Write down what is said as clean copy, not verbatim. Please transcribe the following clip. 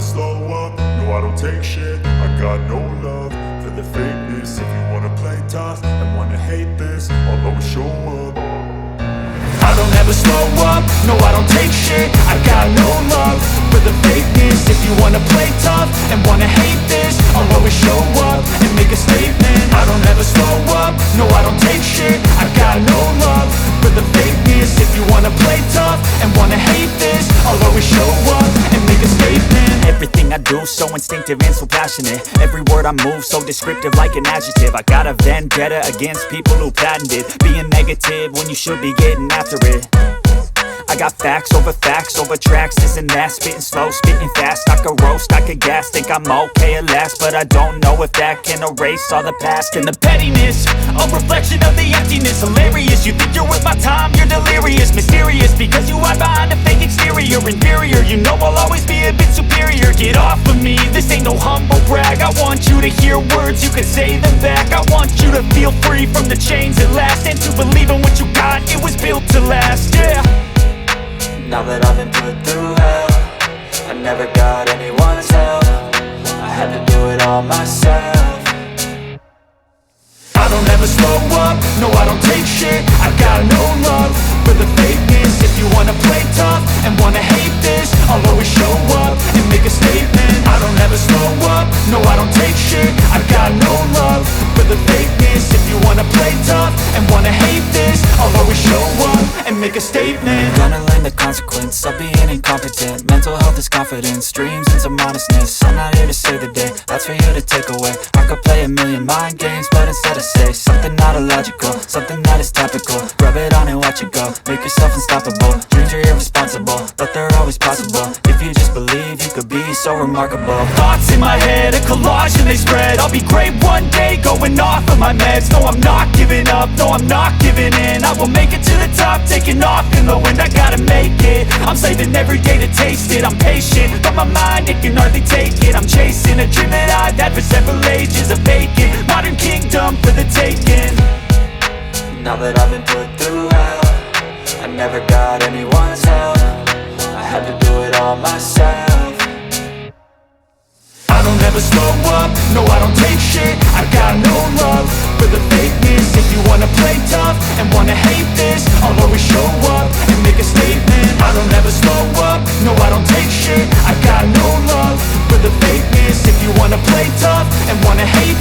slow up, no I don't take shit. I got no love for the fakeness. If you wanna play tough and wanna hate this, I'll always show up. I don't ever slow up, no I don't take shit. I got no love for the fakeness. If you wanna play tough and wanna hate this, I'll always show up and make a statement. I don't ever slow up, no I don't take shit. I got no love for the fakeness. If you wanna play tough and wanna hate this, I'll always show up and make a statement. Everything I do so instinctive and so passionate. Every word I move so descriptive like an adjective. I got a vendetta against people who patented being negative when you should be getting after it. I got facts over tracks, this and that. Spitting slow, spitting fast, I could roast, I could gas. Think I'm okay at last, but I don't know if that can erase all the past. And the pettiness, a reflection of the emptiness. Hilarious, you think you're worth my time, you're delirious. Mysterious, because you hide behind a fake exterior. Inferior, you know I'll always be a bit superior. Get off of me, this ain't no humble brag. I want you to hear words, you can say them back. I want you to feel free from the chains at last, and to believe in what you got, it was built to last, yeah. Now that I've been put through hell, I never got anyone's help. I had to do it all myself. I don't ever slow up, no I don't take shit. I got no love for the fakeness. If you wanna play tough and wanna hate this, I'll always show up and make a statement. I don't ever slow up, no I don't take shit. I got no love for the fakeness. If you wanna play tough and wanna hate this, I'll always show up and make a statement. Gonna learn the consequence of being incompetent. Mental health is confidence, dreams and some honestness. I'm not here to save the day, that's for you to take away. I could play a million mind games, but instead I say something not illogical, something that is topical. Rub it on and watch it go, make yourself unstoppable. Dreams are irresponsible, but they're always possible. If you just believe, you could be so remarkable. Thoughts in my head, a collage and they spread. I'll be great one day, going off of my meds. No, I'm not giving up, no, I'm not giving in. I will make it to the top, taking off in the wind. I gotta make it, I'm saving every day to taste it. I'm patient, but my mind, it can hardly take it. I'm chasing a dream that I've had for several ages. A vacant, modern kingdom for the taking. Now that I've been put through hell, I never got anyone's help. I had to do it all myself. I don't ever slow up, no I don't take shit. I got no love for the fakeness. If you wanna play tough and wanna hate this, I'll always show up and make a statement. I don't ever slow up, no I don't take shit. I got no love for the fakeness. If you wanna play tough and wanna hate